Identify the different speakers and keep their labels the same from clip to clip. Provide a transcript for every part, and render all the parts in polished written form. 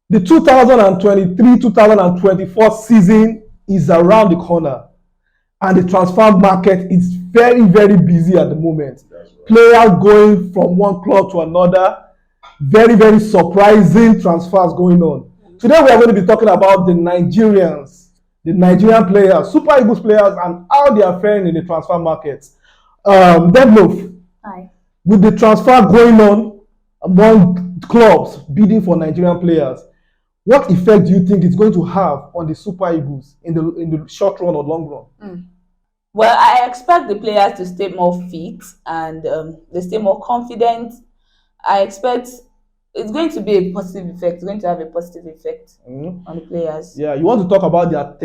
Speaker 1: The 2023-2024 season is around the corner, and the transfer market is very, very busy at the moment.
Speaker 2: Right.
Speaker 1: Players going from one club to another, very, very surprising transfers going on. Today we are going to be talking about the Nigerians, the Nigerian players, Super Eagles players, and how they are faring in the transfer market. Deadloaf.
Speaker 3: Hi.
Speaker 1: With the transfer going on among clubs bidding for Nigerian players, what effect do you think it's going to have on the Super Eagles in the short run or long run?
Speaker 3: Well, I expect the players to stay more fit and they stay more confident. I expect it's going to be a positive effect. It's going to have a positive effect on the players.
Speaker 1: Yeah, you want to talk about the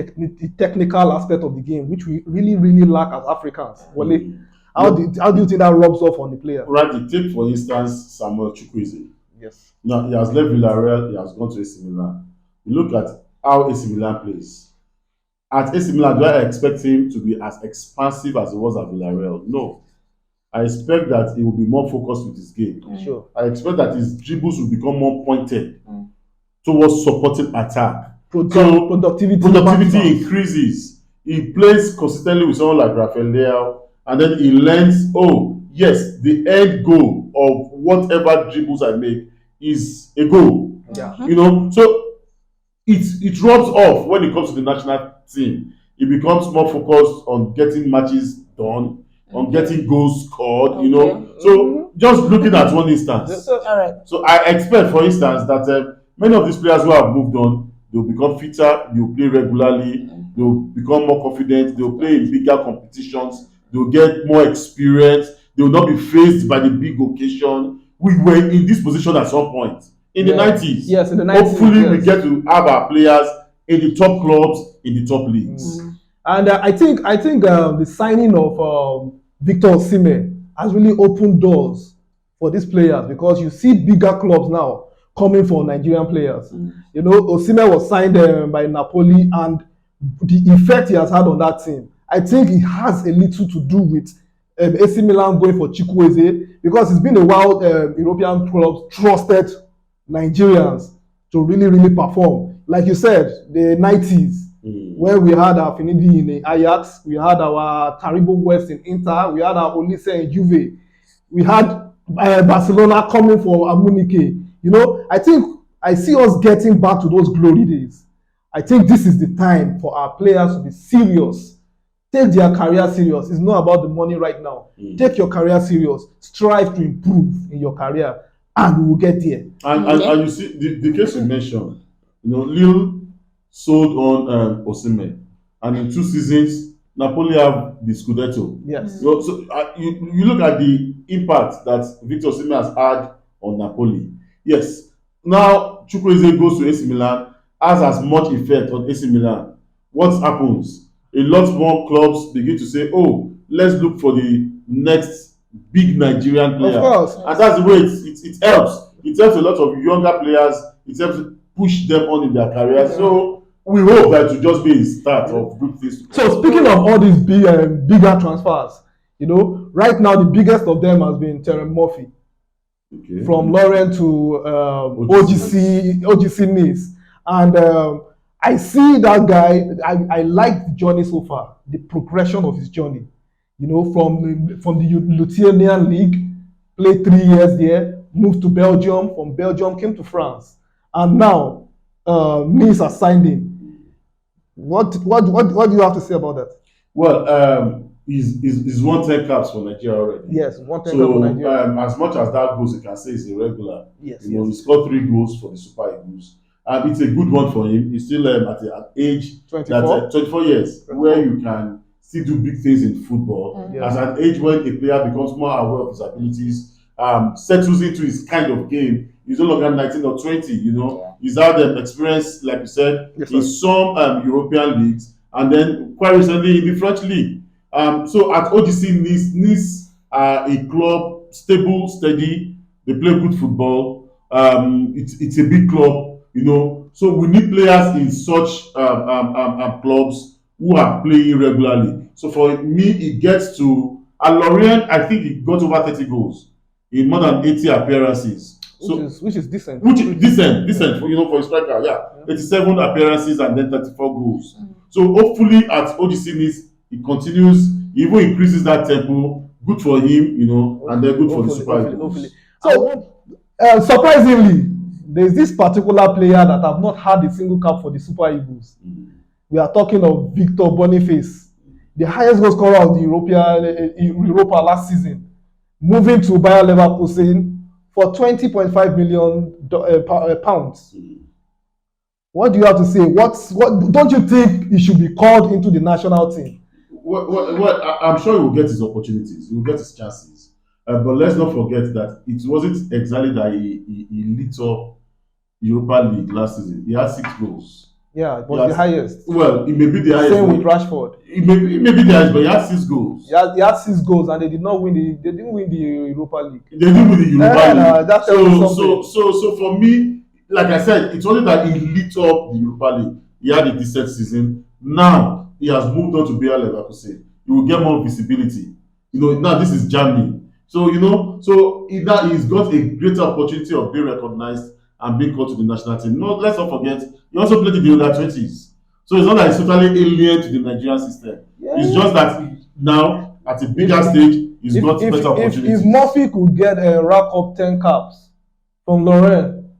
Speaker 1: technical aspect of the game, which we really, really lack as Africans. Wale, how do you think that rubs off on the player?
Speaker 2: Right, take for instance Samuel Chukwueze.
Speaker 1: Yes.
Speaker 2: Now he has left Villarreal, he has gone to AC Milan. You look at how AC Milan plays. At AC Milan, do I expect him to be as expansive as he was at Villarreal? No. I expect that he will be more focused with his game.
Speaker 1: Sure.
Speaker 2: I expect that his dribbles will become more pointed towards supporting attack. Productivity increases. He plays consistently with someone like Rafael Leao, and then he learns, oh, yes, the end goal of whatever dribbles I make is a goal.
Speaker 1: Yeah.
Speaker 2: You know, so it rubs off when it comes to the national team. He becomes more focused on getting matches done, on getting goals scored, you know. So just looking at one instance.
Speaker 3: All right.
Speaker 2: So I expect, for instance, that many of these players who have moved on, they'll become fitter, they'll play regularly, they'll become more confident, they'll play in bigger competitions, they'll get more experience, they'll not be faced by the big occasion. We were in this position at some point in the 90s.
Speaker 1: Yes, in the 90s.
Speaker 2: Hopefully,
Speaker 1: yes.
Speaker 2: we get to have our players in the top clubs, in the top leagues.
Speaker 1: And I think the signing of Victor Osimhen has really opened doors for these players, because you see bigger clubs now coming for Nigerian players. You know, Osimhen was signed by Napoli, and the effect he has had on that team, I think it has a little to do with AC Milan going for Chukwueze, because it's been a while European clubs trusted Nigerians to really, really perform. Like you said, the 90s, where we had our Finidi in the Ajax, we had our Taribo West in Inter, we had our Olise in Juve, we had Barcelona coming for Amunike. You know, I think I see us getting back to those glory days. I think this is the time for our players to be serious. Take their career serious. It's not about the money right now. Take your career serious. Strive to improve in your career, and we will get there.
Speaker 2: And you see, the case you mentioned, you know, Lille sold on Osimhen, and in 2 seasons, Napoli have the Scudetto.
Speaker 1: Yes.
Speaker 2: You know, so you look at the impact that Victor Osimhen has had on Napoli. Yes. Now Chukwueze goes to AC Milan, has as much effect on AC Milan. What happens? A lot more clubs begin to say, oh, let's look for the next big Nigerian player.
Speaker 1: Of course.
Speaker 2: And that's the way it helps. It helps a lot of younger players. It helps push them on in their careers. So we hope that to just be a start of good things.
Speaker 1: So speaking of all these bigger transfers, you know, right now the biggest of them has been Terence Murphy, from Lorient to OGC Nice, and I see that guy. I like the journey so far, the progression of his journey. You know, from the Lithuanian League, played 3 years there, moved to Belgium. From Belgium, came to France, and now Nice has signed him. What do you have to say about that?
Speaker 2: Well, he's won 10 caps for Nigeria already.
Speaker 1: Yes, 1 10 caps for Nigeria.
Speaker 2: As much as that goes, you can say he's a regular.
Speaker 1: Yes,
Speaker 2: you know, he scored 3 goals for the Super Eagles. It's a good one for him. He's still at age
Speaker 1: 24?
Speaker 2: 24 years, where you can still do big things in football. As an age when a player becomes more aware of his abilities, settles into his kind of game. He's no longer 19 or 20, you know. He's had experience, like you said, in some European leagues, and then quite recently in the French league. So at OGC Nice are a club, stable, steady. They play good football. It's a big club, you know. So we need players in such clubs who are playing regularly. So for me, it gets to Lorient. I think he got over 30 goals in more than 80 appearances. So
Speaker 1: which is decent.
Speaker 2: which is decent for for a striker, yeah. 87 appearances and then 34 goals. So hopefully at OGC Nice he continues, he even increases that tempo. Good for him, and then good for the Super Eagles.
Speaker 1: So surprisingly, there's this particular player that have not had a single cap for the Super Eagles. We are talking of Victor Boniface, the highest goal scorer of the Europa last season, moving to Bayer Leverkusen for 20.5 million pounds. What do you have to say? What don't you think he should be called into the national team?
Speaker 2: I'm sure he will get his opportunities, he will get his chances. But let's not forget that it wasn't exactly that he lit up Europa League last season. He had 6 goals.
Speaker 1: Yeah, it was the highest.
Speaker 2: Well, it may be the highest.
Speaker 1: Same with Rashford.
Speaker 2: It may be the highest, but he had 6 goals.
Speaker 1: He had 6 goals, and they didn't win the Europa League.
Speaker 2: They didn't win the Europa League.
Speaker 1: That's
Speaker 2: so for me, like I said, it's only that he lit up the Europa League. He had a decent season. Now he has moved on to Bayer Leverkusen. He will get more visibility. Now this is Germany. So he's got a greater opportunity of being recognized and being called to the national team. No, let's not forget, he also played in the under-20s. So it's not that he's totally alien to the Nigerian system. Yeah. It's just that now, at a bigger stage, he's got better opportunities.
Speaker 1: If Murphy could get a rack up 10 caps from Lorraine,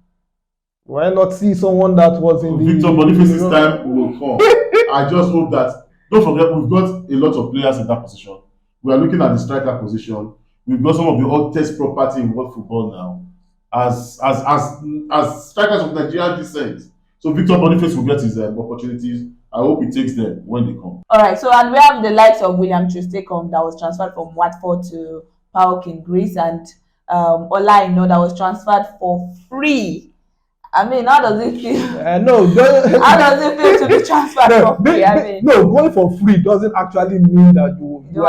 Speaker 1: why not see someone that was in
Speaker 2: Victor Boniface's time will come. I just hope that, don't forget, we've got a lot of players in that position. We are looking at the striker position. We've got some of the hottest property in world football now as strikers of Nigerian descent. So Victor Boniface will get his opportunities. I hope he takes them when they come.
Speaker 3: All right. So, and we have the likes of William Troost-Ekong that was transferred from Watford to PAOK in Greece, and Ola Aina that was transferred for free. I mean, how does it feel?
Speaker 1: No,
Speaker 3: how does it feel to be transferred for free?
Speaker 1: No, going for free doesn't actually mean that you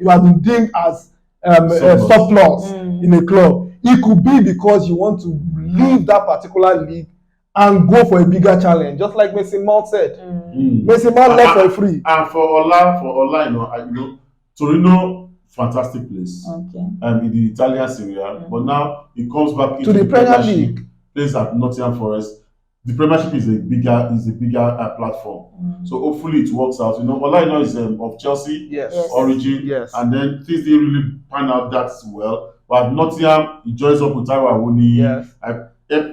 Speaker 1: have been deemed as surplus in a club. It could be because you want to leave that particular league and go for a bigger challenge, just like Mason Mount said. Mason Mount left for free.
Speaker 2: And for Ola, Torino, fantastic place. Okay. In the Italian Serie A, but now he comes back into
Speaker 1: the Premier League.
Speaker 2: Plays at Nottingham Forest. The Premiership is a bigger platform. So hopefully it works out. Ola Aina is of Chelsea origin, and then things didn't really pan out that well. But Nottingham, he joins up with Taiwo Awoniyi.
Speaker 1: Yes.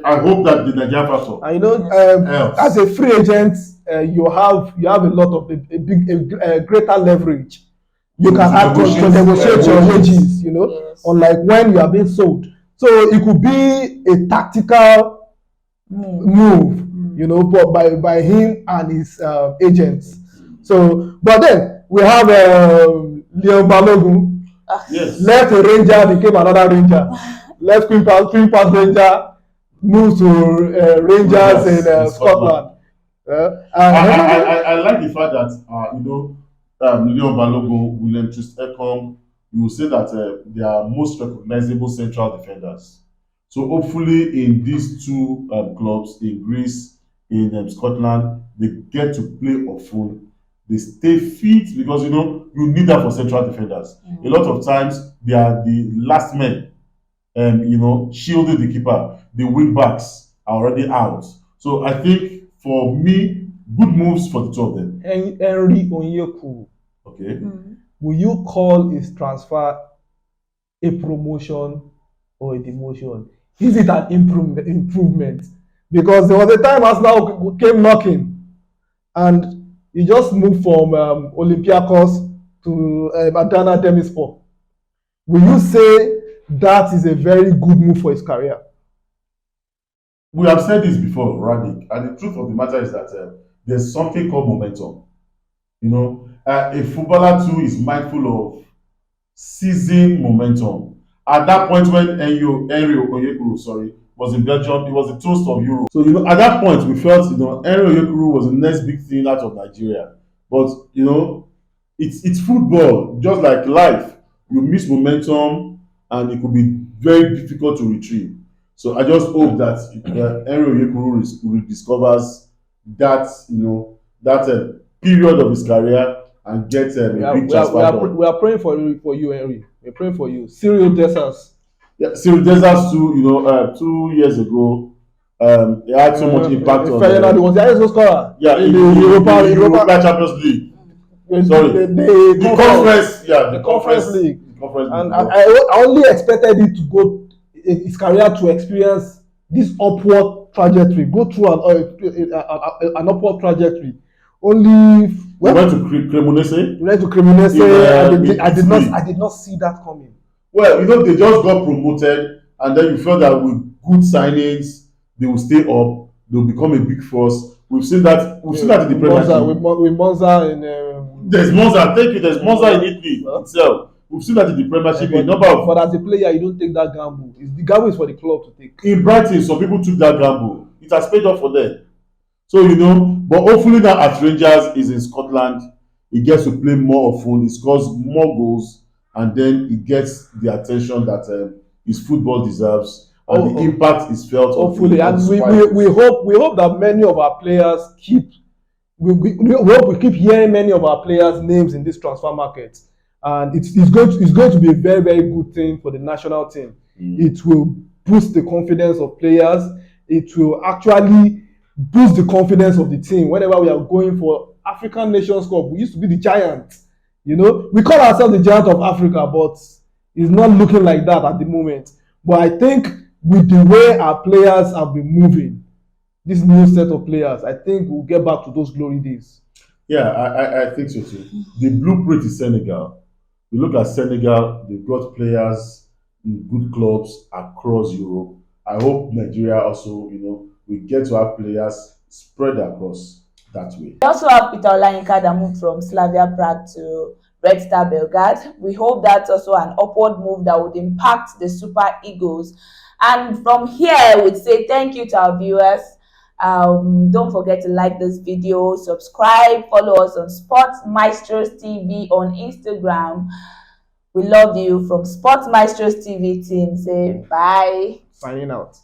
Speaker 2: I hope that the Nigerian factor.
Speaker 1: As a free agent, you have a lot of a greater leverage. You can negotiate your wages. Unlike when you are being sold. So it could be a tactical move, but by him and his agents. So, but then we have Leon Balogun. Left a Ranger, became another Ranger. Left Queen Park Ranger, moved to Rangers in Scotland.
Speaker 2: I like the fact that Leon Balogun, William Troost-Ekong, you will say that they are most recognizable central defenders. So hopefully in these two clubs in Greece, in Scotland, they get to play often. They stay fit because you need that for central defenders. A lot of times they are the last men, shielding the keeper. The wing backs are already out. So I think for me, good moves for the two of them.
Speaker 1: Henry Onyekuru.
Speaker 2: Okay.
Speaker 1: Will you call his transfer a promotion or a demotion? Is it an improvement? Because there was a time Arsenal came knocking, and he just moved from Olympiacos to Adana Demirspor. Will you say that is a very good move for his career?
Speaker 2: We have said this before, Radik, and the truth of the matter is that there's something called momentum. A footballer too is mindful of seizing momentum. At that point when Henry Onyekuru, was in Belgium, it was the toast of Europe. So at that point we felt Henry Onyekuru was the next big thing out of Nigeria. But it's football, just like life. You miss momentum and it could be very difficult to retrieve. So I just hope that Henry Onyekuru rediscovers that period of his career and get a big transfer.
Speaker 1: We are praying for you, Henry. We're praying for you. Cyril Dessers
Speaker 2: Yeah, Cyril Dessers too, 2 years ago, he had so much impact on.
Speaker 1: Feyenoord was the highest scorer.
Speaker 2: Yeah,
Speaker 1: in
Speaker 2: in
Speaker 1: the
Speaker 2: Europa Champions League. Sorry, the conference. Yeah,
Speaker 1: the conference league.
Speaker 2: The conference league.
Speaker 1: And I only expected it to go his career to experience this upward trajectory, go through an upward trajectory. Only
Speaker 2: He went to Cremonese.
Speaker 1: He went to Cremonese. I did not see that coming.
Speaker 2: Well, they just got promoted, and then you felt that with good signings, they will stay up. They will become a big force. We've seen that. We've seen that in the Premier League.
Speaker 1: With Monza in.
Speaker 2: There's Monza. Thank you. There's Monza in Italy itself. We've seen that in the Premiership.
Speaker 1: But as a player, you don't take that gamble. The gamble is for the club to take.
Speaker 2: In Brighton, some people took that gamble. It has paid off for them. So but hopefully now at Rangers is in Scotland, he gets to play more often. He scores more goals, and then he gets the attention that his football deserves, and the impact is felt.
Speaker 1: Hopefully, and we hope that many of our players keep. We hope we keep hearing many of our players' names in this transfer market, and it's going to be a very, very good thing for the national team. It will boost the confidence of players. It will actually boost the confidence of the team. Whenever we are going for African Nations Cup, we used to be the giant. We call ourselves the giant of Africa, but it's not looking like that at the moment. But I think with the way our players have been moving, this new set of players, I think we'll get back to those glory days.
Speaker 2: Yeah, I think so too. The blueprint is Senegal. We look at Senegal, they've got players in good clubs across Europe. I hope Nigeria also, we get to have players spread across that way.
Speaker 3: We also have Peter Olayinka that moved from Slavia Prague to Red Star Belgrade. We hope that's also an upward move that would impact the Super Eagles. And from here, we'd say thank you to our viewers. Don't forget to like this video, subscribe, follow us on Sports Maestros TV on Instagram. We love you from Sports Maestros TV team. Say bye.
Speaker 1: Signing out.